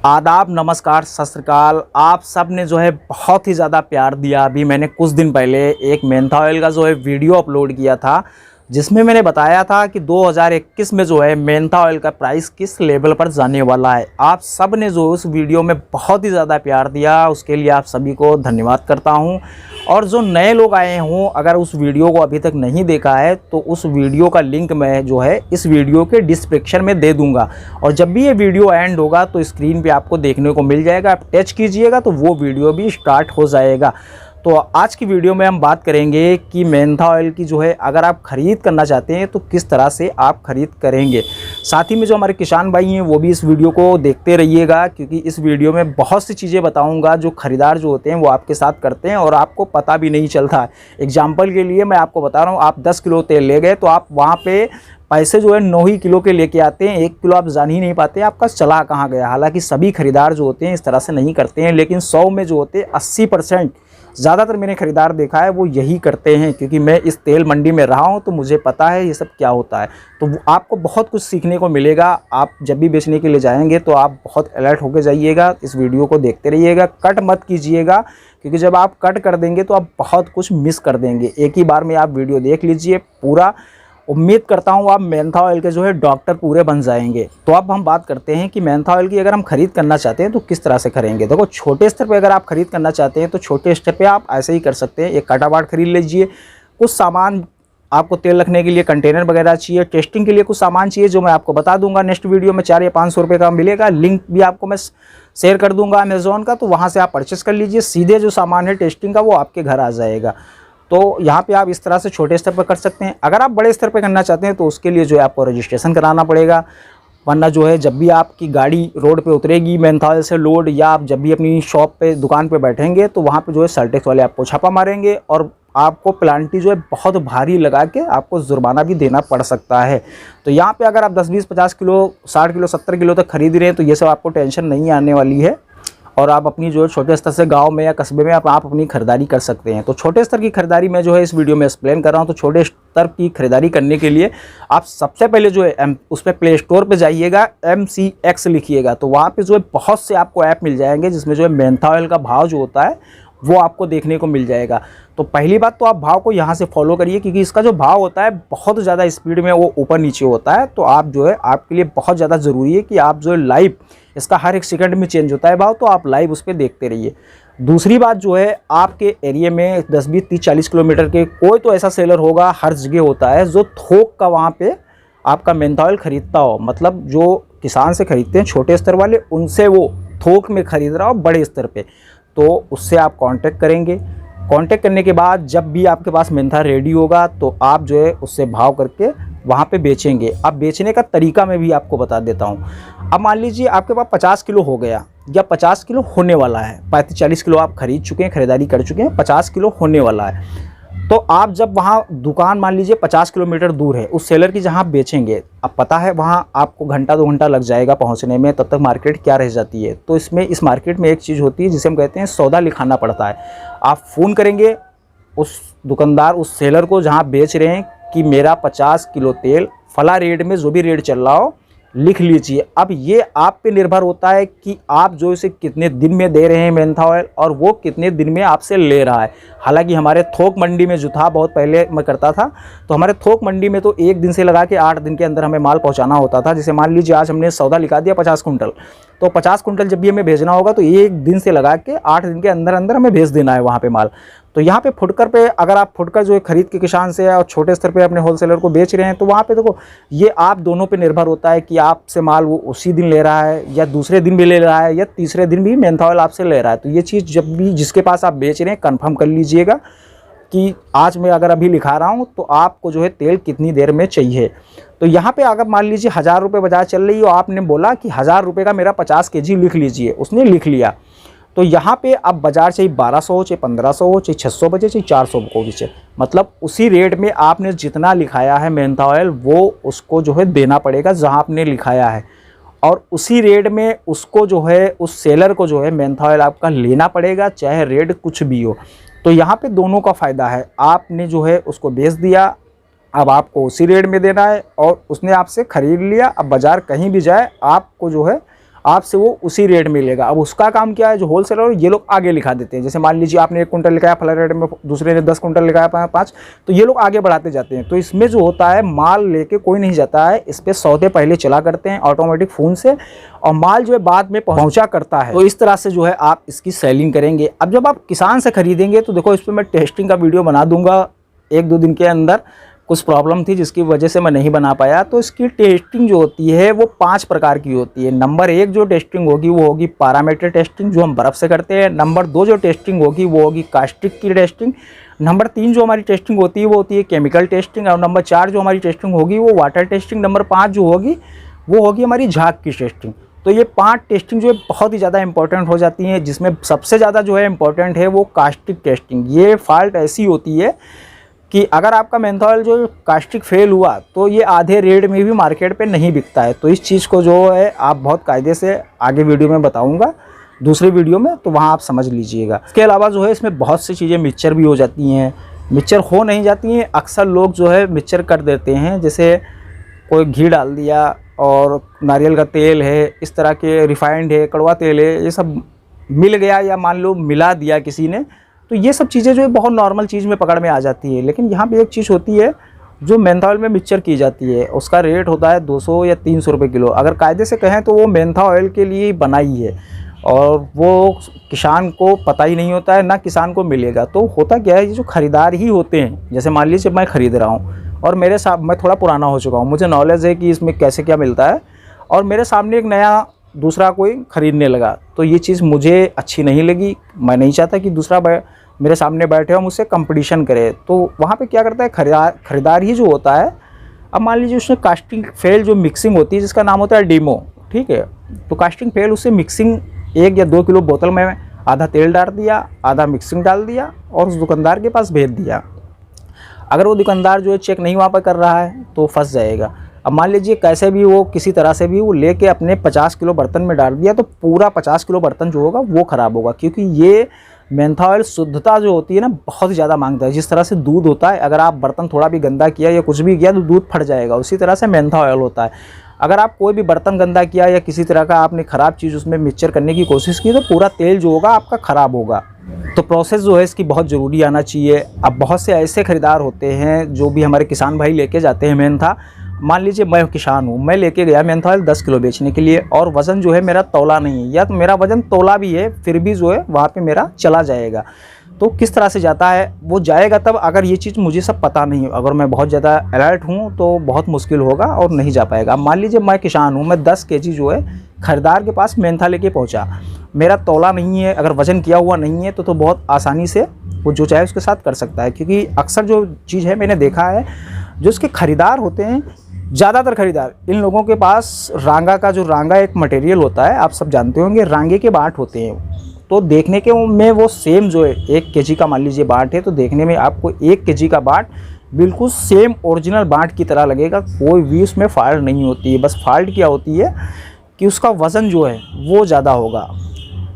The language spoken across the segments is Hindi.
आदाब, नमस्कार, सत श्री अकाल। आप सब ने जो है बहुत ही ज़्यादा प्यार दिया। अभी मैंने कुछ दिन पहले एक मेंथा ऑयल का जो है वीडियो अपलोड किया था, जिसमें मैंने बताया था कि 2021 में जो है मेंथा ऑयल का प्राइस किस लेवल पर जाने वाला है। आप सब ने जो उस वीडियो में बहुत ही ज़्यादा प्यार दिया, उसके लिए आप सभी को धन्यवाद करता हूं। और जो नए लोग आए हों, अगर उस वीडियो को अभी तक नहीं देखा है तो उस वीडियो का लिंक मैं जो है इस वीडियो के डिस्क्रिप्शन में दे दूंगा। और जब भी ये वीडियो एंड होगा तो स्क्रीन पे आपको देखने को मिल जाएगा, आप टच कीजिएगा तो वो वीडियो भी स्टार्ट हो जाएगा। तो आज की वीडियो में हम बात करेंगे कि मेंथा ऑयल की जो है अगर आप ख़रीद करना चाहते हैं तो किस तरह से आप ख़रीद करेंगे। साथ ही में जो हमारे किसान भाई हैं वो भी इस वीडियो को देखते रहिएगा, क्योंकि इस वीडियो में बहुत सी चीज़ें बताऊंगा जो ख़रीदार जो होते हैं वो आपके साथ करते हैं और आपको पता भी नहीं चलता। एग्जाम्पल के लिए मैं आपको बता रहा हूँ, आप 10 किलो तेल ले गए तो आप वहाँ पर पैसे जो है 9 ही किलो के लेके आते हैं, 1 किलो आप जान ही नहीं पाते आपका चला कहाँ गया। हालांकि सभी खरीदार जो होते हैं इस तरह से नहीं करते हैं, लेकिन 100 में जो होते हैं 80% ज़्यादातर मैंने ख़रीदार देखा है वो यही करते हैं। क्योंकि मैं इस तेल मंडी में रहा हूँ तो मुझे पता है ये सब क्या होता है। तो आपको बहुत कुछ सीखने को मिलेगा। आप जब भी बेचने के लिए जाएंगे तो आप बहुत अलर्ट होकर जाइएगा, इस वीडियो को देखते रहिएगा, कट मत कीजिएगा, क्योंकि जब आप कट कर देंगे तो आप बहुत कुछ मिस कर देंगे। एक ही बार में आप वीडियो देख लीजिए पूरा। उम्मीद करता हूँ आप मेंथा ऑयल के जो है डॉक्टर पूरे बन जाएंगे। तो अब हम बात करते हैं कि मेंथा ऑयल की अगर हम ख़रीद करना चाहते हैं तो किस तरह से करेंगे। देखो, छोटे स्तर पे अगर आप ख़रीद करना चाहते हैं तो छोटे स्तर पे आप ऐसे ही कर सकते हैं। एक कटावाट खरीद लीजिए, कुछ सामान आपको तेल रखने के लिए कंटेनर वगैरह चाहिए, टेस्टिंग के लिए कुछ सामान चाहिए जो मैं आपको बता दूंगा नेक्स्ट वीडियो में। 4 या 500 रुपये का मिलेगा, लिंक भी आपको मैं शेयर कर दूंगा अमेज़ॉन का, तो वहाँ से आप परचेस कर लीजिए। सीधे जो सामान है टेस्टिंग का वो आपके घर आ जाएगा। तो यहाँ पे आप इस तरह से छोटे स्तर पर कर सकते हैं। अगर आप बड़े स्तर पर करना चाहते हैं तो उसके लिए जो है आपको रजिस्ट्रेशन कराना पड़ेगा, वरना जो है जब भी आपकी गाड़ी रोड पे उतरेगी मेंथा ऑयल से लोड, या आप जब भी अपनी शॉप पे दुकान पे बैठेंगे तो वहाँ पे जो है सर्टेक्स वाले आपको छापा मारेंगे और आपको प्लांटी जो है बहुत भारी लगा के आपको जुर्माना भी देना पड़ सकता है। तो यहाँ पे अगर आप 10, 20, 50 किलो, 60 किलो, 70 किलो तक खरीद रहे हैं तो ये सब आपको टेंशन नहीं आने वाली है। और आप अपनी जो है छोटे स्तर से गांव में या कस्बे में आप अपनी खरीदारी कर सकते हैं। तो छोटे स्तर की खरीदारी में जो है इस वीडियो में एक्सप्लेन कर रहा हूं। तो छोटे स्तर की खरीदारी करने के लिए आप सबसे पहले जो है उस पर प्ले स्टोर पर जाइएगा, MCX लिखिएगा, तो वहाँ पे जो है बहुत से आपको ऐप मिल जाएंगे जिसमें जो है मेंथा ऑयल का भाव जो होता है वो आपको देखने को मिल जाएगा। तो पहली बात तो आप भाव को यहाँ से फॉलो करिए, क्योंकि इसका जो भाव होता है बहुत ज़्यादा स्पीड में वो ऊपर नीचे होता है। तो आप जो है आपके लिए बहुत ज़्यादा ज़रूरी है कि आप जो है लाइव, इसका हर एक सेकंड में चेंज होता है भाव, तो आप लाइव उस पर देखते रहिए। दूसरी बात जो है, आपके एरिया में 10, 20, 30, 40 किलोमीटर के कोई तो ऐसा सेलर होगा, हर जगह होता है, जो थोक का वहाँ पे आपका मेंथा ऑयल खरीदता हो। मतलब जो किसान से खरीदते हैं छोटे स्तर वाले, उनसे वो थोक में खरीद रहा हो बड़े स्तर पे, तो उससे आप कांटेक्ट करेंगे। कांटेक्ट करने के बाद जब भी आपके पास मेंथा रेडी होगा तो आप जो है उससे भाव करके वहाँ पे बेचेंगे। अब बेचने का तरीका मैं भी आपको बता देता हूँ। अब मान लीजिए आपके पास 50 किलो हो गया या 50 किलो होने वाला है, 35-40 किलो आप खरीद चुके हैं, खरीदारी कर चुके हैं, 50 किलो होने वाला है। तो आप जब वहाँ दुकान मान लीजिए 50 किलोमीटर दूर है उस सेलर की जहाँ बेचेंगे, अब पता है वहाँ आपको घंटा 2 घंटा लग जाएगा पहुँचने में, तब तक मार्केट क्या रह जाती है। तो इस मार्केट में एक चीज़ होती है जिसे हम कहते हैं सौदा लिखाना पड़ता है। आप फ़ोन करेंगे उस दुकानदार, उस सेलर को जहाँ बेच रहे हैं कि मेरा 50 किलो तेल फला रेट में जो भी रेट चल रहा हो लिख लीजिए। अब ये आप पे निर्भर होता है कि आप जो इसे कितने दिन में दे रहे हैं मेंथा ऑयल, और वो कितने दिन में आपसे ले रहा है। हालांकि हमारे थोक मंडी में जो था, बहुत पहले मैं करता था, तो हमारे थोक मंडी में तो 1 दिन से लगा के 8 दिन के अंदर हमें माल पहुंचाना होता था। जैसे मान लीजिए आज हमने सौदा लिखा दिया 50 कुंटल, तो 50 कुंटल जब भी हमें भेजना होगा तो 1 दिन से लगा के 8 दिन के अंदर अंदर हमें भेज देना है वहाँ पे माल। तो यहाँ पे फुटकर पे अगर आप फुटकर जो है खरीद के किसान से और छोटे स्तर पे अपने होलसेलर को बेच रहे हैं, तो वहाँ पे देखो ये आप दोनों पे निर्भर होता है कि आपसे माल वो उसी दिन ले रहा है या दूसरे दिन भी ले रहा है या तीसरे दिन भी मेंथा ऑयल आपसे ले रहा है। तो ये चीज़ जब भी जिसके पास आप बेच रहे हैं कन्फर्म कर लीजिएगा कि आज मैं अगर अभी लिखा रहा हूँ तो आपको जो है तेल कितनी देर में चाहिए। तो यहाँ पे अगर मान लीजिए 1000 रुपये बाजार चल रही है और आपने बोला कि 1000 रुपये का मेरा 50 kg लिख लीजिए, उसने लिख लिया, तो यहाँ पे अब बाजार चाहे 1200 हो, चाहे 1500 हो, चाहे 600 बचे, चाहे 400 को भी, मतलब उसी रेट में आपने जितना लिखाया है मेंथा ऑयल वो उसको जो है देना पड़ेगा जहाँ आपने लिखाया है, और उसी रेट में उसको जो है उस सेलर को जो है मेंथा ऑयल आपका लेना पड़ेगा, चाहे रेट कुछ भी हो। तो यहाँ पे दोनों का फ़ायदा है। आपने जो है उसको बेच दिया, अब आपको उसी रेट में देना है, और उसने आपसे ख़रीद लिया। अब बाज़ार कहीं भी जाए आपको जो है आपसे वो उसी रेट में लेगा। अब उसका काम क्या है, जो होलसेलर ये लोग आगे लिखा देते हैं। जैसे मान लीजिए आपने 1 कुंटल लिखाया फला रेट में, दूसरे ने 10 कुंटल लिखाया 5, तो ये लोग आगे बढ़ाते जाते हैं। तो इसमें जो होता है, माल लेके कोई नहीं जाता है, इस पर सौदे पहले चला करते हैं ऑटोमेटिक फ़ोन से, और माल जो है बाद में पहुंचा करता है। तो इस तरह से जो है आप इसकी सेलिंग करेंगे। अब जब आप किसान से खरीदेंगे तो देखो, इस पर मैं टेस्टिंग का वीडियो बना दूंगा 1-2 दिन के अंदर। कुछ प्रॉब्लम थी जिसकी वजह से मैं नहीं बना पाया। तो इसकी टेस्टिंग जो होती है वो 5 प्रकार की होती है। नंबर 1 जो टेस्टिंग होगी वो होगी पैरामीटर टेस्टिंग, जो हम बर्फ़ से करते हैं। नंबर 2 जो टेस्टिंग होगी वो होगी कास्टिक की टेस्टिंग। नंबर 3 जो हमारी टेस्टिंग होती है वो होती है केमिकल टेस्टिंग। और नंबर 4 जो हमारी टेस्टिंग होगी वो वाटर टेस्टिंग। नंबर 5 जो होगी वो होगी हमारी झाग की टेस्टिंग। तो ये 5 टेस्टिंग जो है बहुत ही ज़्यादा इंपॉर्टेंट हो जाती हैं, जिसमें सबसे ज़्यादा जो है इंपॉर्टेंट है वो कास्टिक टेस्टिंग। ये फॉल्ट ऐसी होती है कि अगर आपका मेंथॉल जो कास्टिक फेल हुआ तो ये आधे रेट में भी मार्केट पे नहीं बिकता है। तो इस चीज़ को जो है आप बहुत कायदे से आगे वीडियो में बताऊंगा, दूसरे वीडियो में, तो वहाँ आप समझ लीजिएगा। इसके अलावा जो है इसमें बहुत सी चीज़ें मिक्सचर भी हो जाती हैं, मिक्सचर हो नहीं जाती हैं। अक्सर लोग जो है मिक्सचर कर देते हैं, जैसे कोई घी डाल दिया और नारियल का तेल है, इस तरह के रिफाइंड है, कड़वा तेल है, ये सब मिल गया या मान लो मिला दिया किसी ने, तो ये सब चीज़ें जो है बहुत नॉर्मल चीज़ में पकड़ में आ जाती है। लेकिन यहाँ पे एक चीज़ होती है जो मेंथा में मिक्सचर की जाती है, उसका रेट होता है 200 या 300 रुपये किलो। अगर कायदे से कहें तो वो मेंथा ऑयल के लिए ही बनाई है, और वो किसान को पता ही नहीं होता है, ना किसान को मिलेगा। तो होता क्या है, ये जो ख़रीदार ही होते हैं, जैसे मान लीजिए मैं ख़रीद रहा हूँ और मेरे साथ मैं थोड़ा पुराना हो चुका हूँ, मुझे नॉलेज है कि इसमें कैसे क्या मिलता है, और मेरे सामने एक नया दूसरा कोई ख़रीदने लगा, तो ये चीज़ मुझे अच्छी नहीं लगी। मैं नहीं चाहता कि दूसरा मेरे सामने बैठे और मुझसे कंपटीशन करे। तो वहाँ पे क्या करता है, खरीदार ही जो होता है, अब मान लीजिए उसने कास्टिंग फेल जो मिक्सिंग होती है जिसका नाम होता है डीमो, ठीक है, तो कास्टिंग फेल उससे मिक्सिंग 1 या 2 किलो बोतल में आधा तेल डाल दिया, आधा मिक्सिंग डाल दिया और उस दुकानदार के पास भेज दिया। अगर वो दुकानदार जो है चेक नहीं वहाँ पर कर रहा है तो फंस जाएगा। अब मान लीजिए कैसे भी वो किसी तरह से भी वो लेके अपने 50 किलो बर्तन में डाल दिया, तो पूरा 50 किलो बर्तन जो होगा वो ख़राब होगा, क्योंकि ये मेंथा ऑयल शुद्धता जो होती है ना बहुत ही ज़्यादा मांगता है। जिस तरह से दूध होता है, अगर आप बर्तन थोड़ा भी गंदा किया या कुछ भी किया तो दूध फट जाएगा, उसी तरह से मेंथा ऑयल होता है। अगर आप कोई भी बर्तन गंदा किया या किसी तरह का आपने ख़राब चीज़ उसमें मिक्सचर करने की कोशिश की, तो पूरा तेल जो होगा आपका ख़राब होगा। तो प्रोसेस जो है इसकी बहुत ज़रूरी आना चाहिए। अब बहुत से ऐसे ख़रीदार होते हैं जो भी हमारे किसान भाई लेके जाते हैं मेंथा। मान लीजिए मैं किसान हूँ, मैं लेके गया मेंथा ऑयल 10 किलो बेचने के लिए, और वज़न जो है मेरा तौला नहीं है, या तो मेरा वज़न तौला भी है फिर भी जो है वहाँ पे मेरा चला जाएगा। तो किस तरह से जाता है, वो जाएगा तब अगर ये चीज़ मुझे सब पता नहीं, अगर मैं बहुत ज़्यादा अलर्ट हूँ तो बहुत मुश्किल होगा और नहीं जा पाएगा। मान लीजिए मैं किसान हूँ, मैं 10 kg जो है खरीदार के पास मेंथा लेके पहुँचा, मेरा तौला नहीं है, अगर वज़न किया हुआ नहीं है तो बहुत आसानी से वो जो चाहे उसके साथ कर सकता है। क्योंकि अक्सर जो चीज़ है मैंने देखा है, जो उसके ख़रीदार होते हैं, ज़्यादातर खरीदार, इन लोगों के पास रांगा का जो रांगा एक मटेरियल होता है, आप सब जानते होंगे, रांगे के बाट होते हैं। तो देखने के में वो सेम जो है 1 kg का मान लीजिए बाट है, तो देखने में आपको 1 kg का बाट बिल्कुल सेम ओरिजिनल बाट की तरह लगेगा, कोई भी उसमें फॉल्ट नहीं होती है। बस फॉल्ट क्या होती है कि उसका वज़न जो है वो ज़्यादा होगा।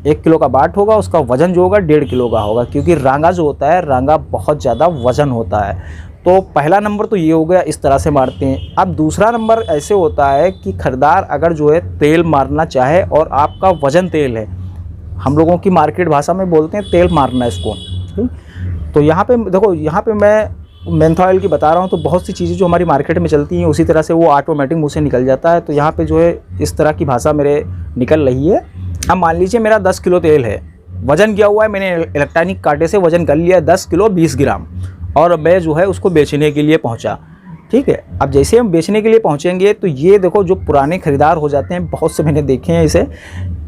1 किलो का बाट होगा, उसका वज़न जो होगा 1.5 किलो का होगा, क्योंकि रांगा जो होता है, रांगा बहुत ज़्यादा वज़न होता है। तो पहला नंबर तो ये हो गया, इस तरह से मारते हैं। अब दूसरा नंबर ऐसे होता है कि खरीदार अगर जो है तेल मारना चाहे और आपका वज़न तेल है, हम लोगों की मार्केट भाषा में बोलते हैं तेल मारना इसको, ठीक। तो यहाँ पे देखो, यहाँ पे मैं मेंथा ऑयल की बता रहा हूँ, तो बहुत सी चीज़ें जो हमारी मार्केट में चलती हैं उसी तरह से वो ऑटोमेटिक मुँह से निकल जाता है। तो यहाँ पे जो है इस तरह की भाषा मेरे निकल रही है। अब मान लीजिए मेरा 10 किलो तेल है, वज़न किया हुआ है, मैंने इलेक्ट्रॉनिक कांटे से वज़न कर लिया 10 किलो 20 ग्राम, और मैं जो है उसको बेचने के लिए पहुंचा, ठीक है। अब जैसे हम बेचने के लिए पहुंचेंगे तो ये देखो, जो पुराने खरीदार हो जाते हैं, बहुत से मैंने देखे हैं इसे,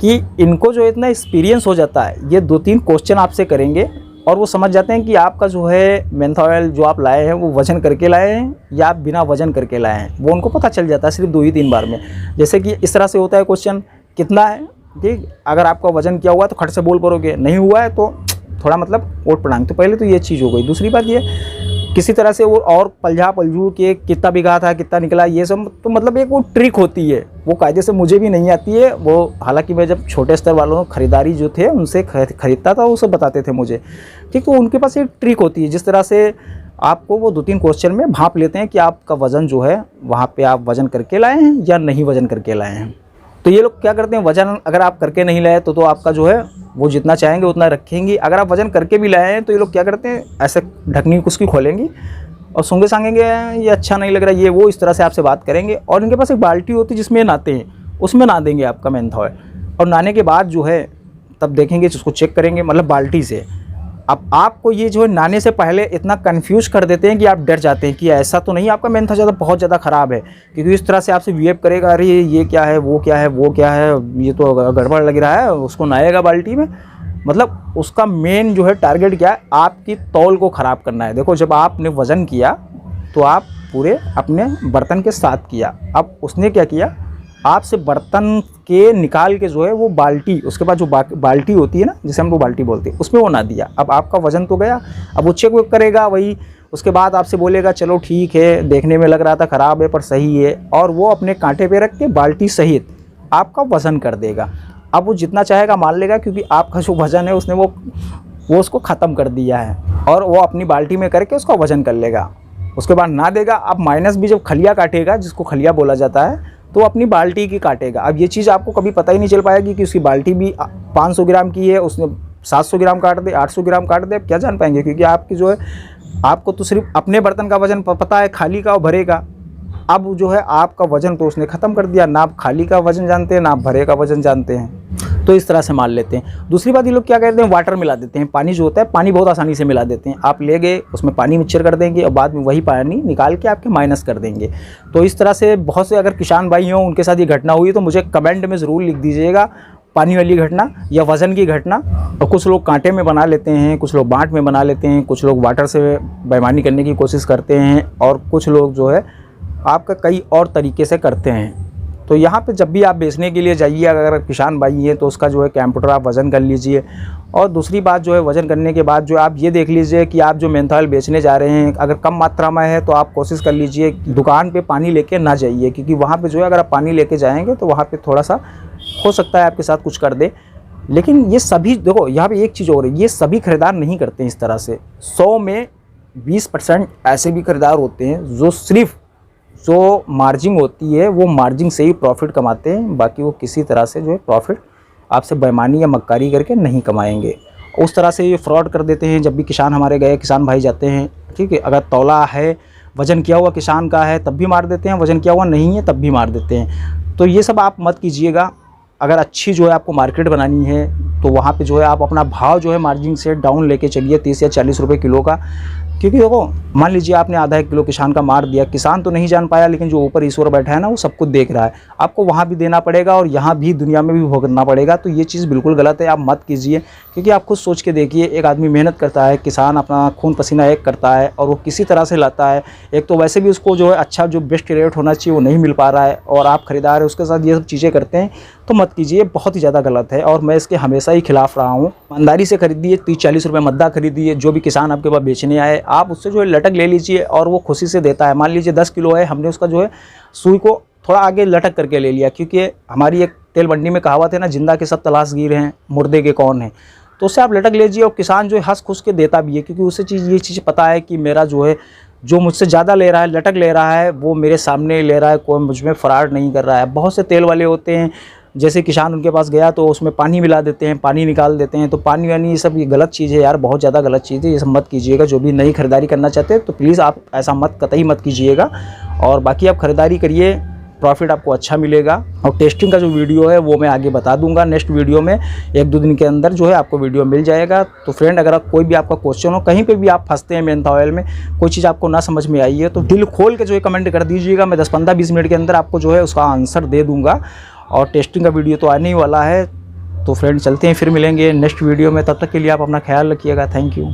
कि इनको जो इतना एक्सपीरियंस हो जाता है, ये 2-3 क्वेश्चन आपसे करेंगे और वो समझ जाते हैं कि आपका जो है मेंथा ऑयल जो आप लाए हैं वो वज़न करके लाए हैं या आप बिना वज़न करके लाए हैं, वो उनको पता चल जाता है सिर्फ 2 ही 3 बार में। जैसे कि इस तरह से होता है क्वेश्चन, कितना है, ठीक। अगर आपका वज़न किया हुआ है तो खट से बोल पड़ोगे, नहीं हुआ है तो थोड़ा मतलब ओट पड़ांग। तो पहले तो ये चीज़ हो गई। दूसरी बात ये, किसी तरह से वो और पलझा पलझू के कितना बिका था, कितना निकला, ये सब तो मतलब एक वो ट्रिक होती है, वो कायदे से मुझे भी नहीं आती है वो। हालांकि मैं जब छोटे स्तर वालों खरीदारी जो थे उनसे खरीदता था, वो सब बताते थे मुझे, ठीक। तो उनके पास एक ट्रिक होती है, जिस तरह से आपको वो 2-3 क्वेश्चन में भांप लेते हैं कि आपका वज़न जो है वहाँ पर आप वज़न करके लाए हैं या नहीं वज़न करके लाए हैं। तो ये लोग क्या करते हैं, वजन अगर आप करके नहीं लाए तो आपका जो है वो जितना चाहेंगे उतना रखेंगी। अगर आप वजन करके भी लाए हैं तो ये लोग क्या करते हैं, ऐसे ढकनी उसकी खोलेंगी और सूंघे सांगेंगे, ये अच्छा नहीं लग रहा है ये वो, इस तरह से आपसे बात करेंगे। और इनके पास एक बाल्टी होती है जिसमें नहाते हैं, उसमें नहा देंगे आपका मेंथॉल। और नहाने के बाद जो है तब देखेंगे, उसको चेक करेंगे, मतलब बाल्टी से। अब आपको ये जो है नहाने से पहले इतना कंफ्यूज कर देते हैं कि आप डर जाते हैं कि ऐसा तो नहीं आपका मेंथॉल ज़्यादा बहुत ज़्यादा ख़राब है, क्योंकि इस तरह से आपसे बिहेव करेगा, अरे ये क्या है, वो क्या है, वो क्या है, ये तो गड़बड़ लग रहा है, उसको नहाएगा बाल्टी में। मतलब उसका मेन जो है टारगेट क्या है, आपकी तौल को ख़राब करना है। देखो जब आपने वज़न किया तो आप पूरे अपने बर्तन के साथ किया, अब उसने क्या किया, आपसे बर्तन के निकाल के जो है वो बाल्टी, उसके बाद जो बाल्टी होती है ना, जिसे हम लोग बाल्टी बोलते हैं, उसमें वो ना दिया। अब आपका वज़न तो गया, अब वो चेक वेक करेगा वही, उसके बाद आपसे बोलेगा चलो ठीक है, देखने में लग रहा था ख़राब है पर सही है, और वो अपने कांटे पे रख के बाल्टी सहित आपका वज़न कर देगा। अब वो जितना चाहेगा मान लेगा, क्योंकि आपका जो वज़न है उसने वो उसको ख़त्म कर दिया है, और वो अपनी बाल्टी में करके उसका वज़न कर लेगा। उसके बाद ना देगा। अब माइनस भी जब खलिया काटेगा, जिसको खलिया बोला जाता है, तो अपनी बाल्टी की काटेगा। अब ये चीज़ आपको कभी पता ही नहीं चल पाएगी कि उसकी बाल्टी भी 500 ग्राम की है, उसने 700 ग्राम काट दे, 800 ग्राम काट दे, आप क्या जान पाएंगे, क्योंकि आपकी जो है, आपको तो सिर्फ अपने बर्तन का वज़न पता है, खाली का और भरे का। अब जो है आपका वज़न तो उसने ख़त्म कर दिया, ना आप खाली का वज़न जानते हैं ना आप भरे का वज़न जानते हैं, तो इस तरह से मान लेते हैं। दूसरी बात, ये लोग क्या करते हैं, वाटर मिला देते हैं, पानी जो होता है, पानी बहुत आसानी से मिला देते हैं। आप ले गए, उसमें पानी मिक्सचर कर देंगे और बाद में वही पानी निकाल के आपके माइनस कर देंगे। तो इस तरह से बहुत से अगर किसान भाई हों उनके साथ ये घटना हुई तो मुझे कमेंट में ज़रूर लिख दीजिएगा, पानी वाली घटना या वज़न की घटना। और कुछ लोग कांटे में बना लेते हैं, कुछ लोग बाँट में बना लेते हैं, कुछ लोग वाटर से बेईमानी करने की कोशिश करते हैं, और कुछ लोग जो है आपका कई और तरीके से करते हैं। तो यहाँ पे जब भी आप बेचने के लिए जाइए, अगर किसान भाई हैं तो उसका जो है कंप्यूटर आप वज़न कर लीजिए। और दूसरी बात जो है, वज़न करने के बाद जो आप ये देख लीजिए कि आप जो मेंथॉल बेचने जा रहे हैं, अगर कम मात्रा में है तो आप कोशिश कर लीजिए दुकान पे पानी लेके ना जाइए, क्योंकि वहाँ पे जो है अगर आप पानी लेके जाएंगे तो वहाँ पे थोड़ा सा हो सकता है आपके साथ कुछ कर दे। लेकिन ये सभी, देखो यहाँ पे एक चीज़ और है, ये सभी खरीदार नहीं करते इस तरह से। 100 में 20% ऐसे भी खरीदार होते हैं जो सिर्फ जो मार्जिन होती है वो मार्जिन से ही प्रॉफिट कमाते हैं, बाकी वो किसी तरह से जो है प्रॉफिट आपसे बेईमानी या मक्कारी करके नहीं कमाएंगे। उस तरह से ये फ्रॉड कर देते हैं। जब भी किसान हमारे गए, किसान भाई जाते हैं, ठीक है, अगर तौला है, वज़न किया हुआ किसान का है तब भी मार देते हैं, वज़न किया हुआ नहीं है तब भी मार देते हैं। तो ये सब आप मत कीजिएगा। अगर अच्छी जो है आपको मार्केट बनानी है तो वहाँ पे जो है आप अपना भाव जो है मार्जिन से डाउन लेके चलिए, 30 या 40 रुपये किलो का। क्योंकि देखो, मान लीजिए आपने आधा 1 किलो किसान का मार दिया, किसान तो नहीं जान पाया, लेकिन जो ऊपर ईश्वर बैठा है ना, वो सब कुछ देख रहा है। आपको वहाँ भी देना पड़ेगा और यहाँ भी दुनिया में भी भुगतना पड़ेगा। तो ये चीज़ बिल्कुल गलत है, आप मत कीजिए। क्योंकि आप खुद सोच के देखिए, एक आदमी मेहनत करता है, किसान अपना खून पसीना एक करता है और वो किसी तरह से लाता है। एक तो वैसे भी उसको जो है अच्छा जो बेस्ट रेट होना चाहिए वो नहीं मिल पा रहा है, और आप खरीदार है उसके साथ ये सब चीज़ें करते हैं, तो मत कीजिए, बहुत ही ज़्यादा गलत है। और मैं इसके हमेशा ही खिलाफ रहा हूँ। ईमानदारी से खरीदिए, 30-40 रुपये मद्दा खरीदिए। जो भी किसान आपके पास बेचने आए, आप उससे जो है लटक ले लीजिए और वो खुशी से देता है। मान लीजिए 10 किलो है, हमने उसका जो है सुई को थोड़ा आगे लटक करके ले लिया, क्योंकि हमारी एक तेल मंडी में कहावत है ना, जिंदा के सब तलाशगीर हैं, मुर्दे के कौन हैं। तो उससे आप लटक लीजिए और किसान जो है हंस खुश के देता भी है, क्योंकि उसे ये चीज़ पता है कि मेरा जो है, जो मुझसे ज़्यादा ले रहा है, लटक ले रहा है, वो मेरे सामने ले रहा है, कोई मुझ में फ्रॉड नहीं कर रहा है। बहुत से तेल वाले होते हैं, जैसे किसान उनके पास गया तो उसमें पानी मिला देते हैं, पानी निकाल देते हैं। तो पानी वानी ये सब ये गलत चीज़ है यार, बहुत ज़्यादा गलत चीज़ है, ये सब मत कीजिएगा। जो भी नई खरीदारी करना चाहते हैं तो प्लीज़ आप ऐसा कतई मत कीजिएगा। और बाकी आप ख़रीदारी करिए, प्रॉफिट आपको अच्छा मिलेगा। और टेस्टिंग का जो वीडियो है वो मैं आगे बता दूंगा नेक्स्ट वीडियो में, 1-2 दिन के अंदर जो है आपको वीडियो मिल जाएगा। तो फ्रेंड, अगर कोई भी आपका क्वेश्चन हो, कहीं पे भी आप फंसते हैं मेंथॉल ऑयल में, कोई चीज़ आपको ना समझ में आई है, तो दिल खोल के जो है कमेंट कर दीजिएगा। मैं 10-15-20 मिनट के अंदर आपको जो है उसका आंसर दे दूँगा। और टेस्टिंग का वीडियो तो आने ही वाला है। तो फ्रेंड, चलते हैं, फिर मिलेंगे नेक्स्ट वीडियो में। तब तक के लिए आप अपना ख्याल रखिएगा। Thank you.